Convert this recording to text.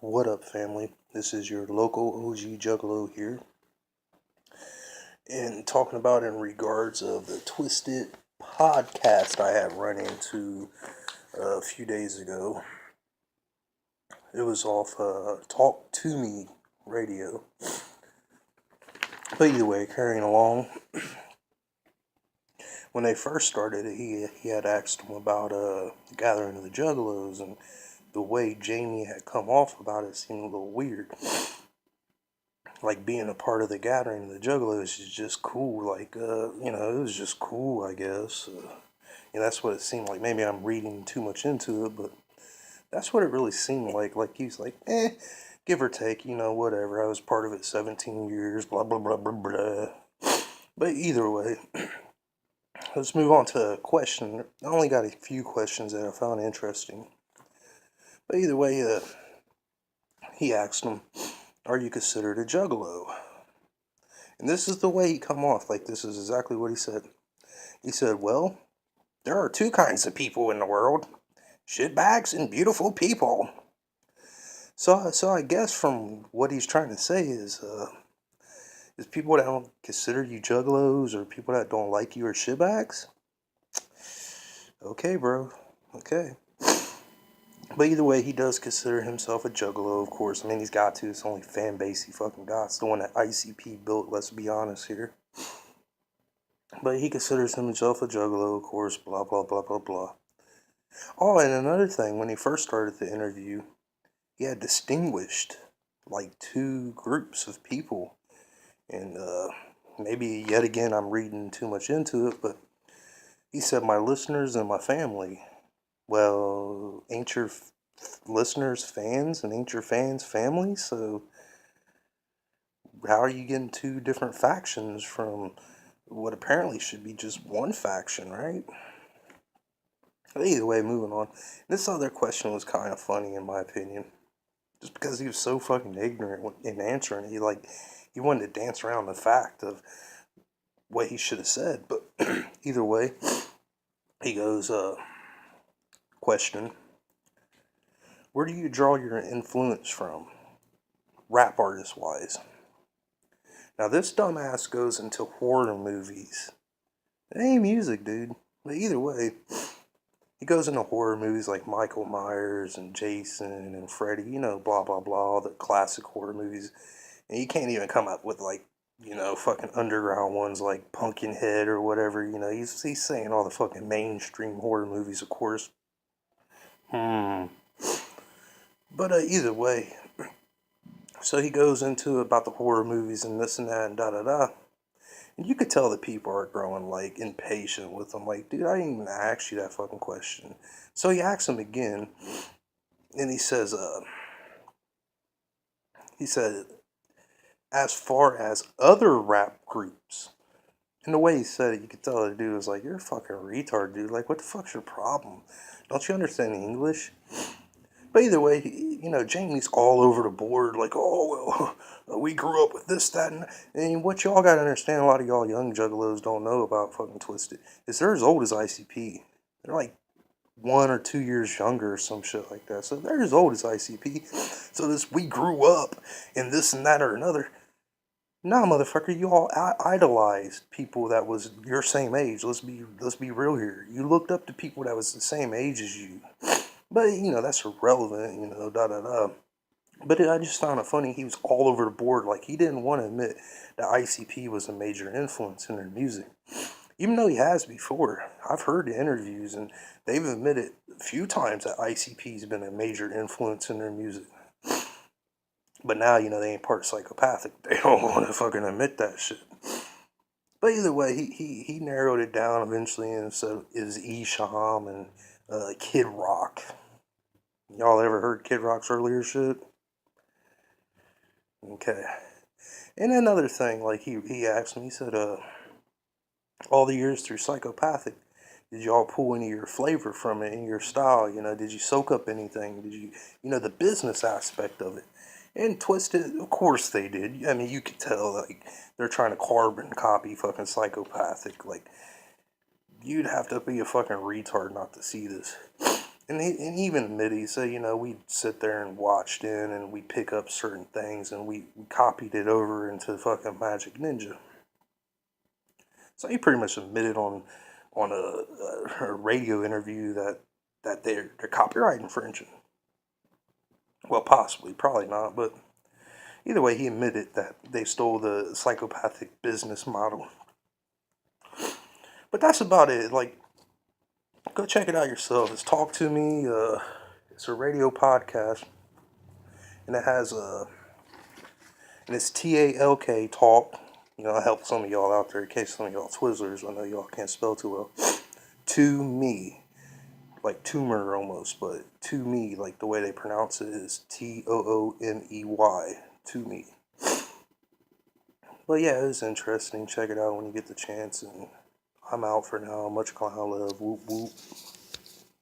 What up, family? This is your local OG Juggalo here, and talking about in regards of the Twiztid podcast I had run into a few days ago. It was off Talk to Me radio. But either way, carrying along. When they first started it, he had asked him about gathering of the Juggalos, and the way Jamie had come off about it seemed a little weird. Like, being a part of the gathering of the Juggalos is just cool. Like, it was just cool, I guess. That's what it seemed like. Maybe I'm reading too much into it, but that's what it really seemed like. Like, he's like, give or take, whatever. I was part of it 17 years, blah, blah, blah, blah, blah. But either way, let's move on to a question. I only got a few questions that I found interesting. But either way, he asked him, are you considered a juggalo? And this is the way he come off. Like, this is exactly what he said. He said, well, there are two kinds of people in the world. Shitbags and beautiful people. So I guess from what he's trying to say is people that don't consider you juggalos or people that don't like you are shitbags? Okay, bro. Okay. But either way, he does consider himself a juggalo, of course. I mean, he's got to. It's the only fan base he fucking got. It's the one that ICP built, let's be honest here. But he considers himself a juggalo, of course, blah, blah, blah, blah, blah. Oh, and another thing, when he first started the interview, he had distinguished, like, two groups of people. And maybe, yet again, I'm reading too much into it, but he said, my listeners and my family. Well, ain't your listeners fans and ain't your fans family? So how are you getting two different factions from what apparently should be just one faction, right? But either way, moving on. This other question was kind of funny in my opinion. Just because he was so fucking ignorant in answering it. He wanted to dance around the fact of what he should have said. But either way, he goes, question, where do you draw your influence from, rap artist wise? Now this dumbass goes into horror movies. It ain't music, dude. But either way, he goes into horror movies like Michael Myers and Jason and Freddy, blah blah blah, all the classic horror movies. And you can't even come up with fucking underground ones like Pumpkinhead or whatever. He's saying all the fucking mainstream horror movies, of course. But either way, so he goes into about the horror movies and this and that and da da da. And you could tell that people are growing impatient with him. Like, dude, I didn't even ask you that fucking question. So he asks him again, and he said, as far as other rap groups. And the way he said it, you could tell the dude was like, you're a fucking retard, dude. Like, what the fuck's your problem? Don't you understand English? But either way, Jamie's all over the board, like, oh, well, we grew up with this, that, and that. And what y'all gotta understand, a lot of y'all young juggalos don't know about fucking Twiztid, is they're as old as ICP. They're like 1 or 2 years younger or some shit like that. So they're as old as ICP. So this, we grew up in this and that or another. Nah, motherfucker, you all idolized people that was your same age. Let's be real here. You looked up to people that was the same age as you. But, that's irrelevant, da da da. But I just found it funny. He was all over the board. Like, he didn't want to admit that ICP was a major influence in their music. Even though he has before. I've heard the interviews, and they've admitted a few times that ICP's been a major influence in their music. But now, they ain't part psychopathic. They don't want to fucking admit that shit. But either way, he narrowed it down eventually and said is Esham and Kid Rock. Y'all ever heard Kid Rock's earlier shit? Okay. And another thing, like he asked me, he said, all the years through Psychopathic, did y'all pull any of your flavor from it in your style? Did you soak up anything? Did you, the business aspect of it? And Twiztid, of course they did. I mean, you could tell, like, they're trying to carbon copy fucking Psychopathic. Like, you'd have to be a fucking retard not to see this. And he even admitted, he said, we'd sit there and watched in and we pick up certain things and we copied it over into fucking Magic Ninja. So he pretty much admitted on a radio interview that they're copyright infringing. Well, possibly, probably not, but either way, he admitted that they stole the psychopathic business model. But that's about it. Like, go check it out yourself. It's Talk to Me. It's a radio podcast, and it's TALK Talk. I help some of y'all out there in case some of y'all Twizzlers. I know y'all can't spell too well. To me, like tumor almost, but to me, like the way they pronounce it is TOONEY. To me. But yeah, it was interesting. Check it out when you get the chance. And I'm out for now. Much clown love. Whoop whoop.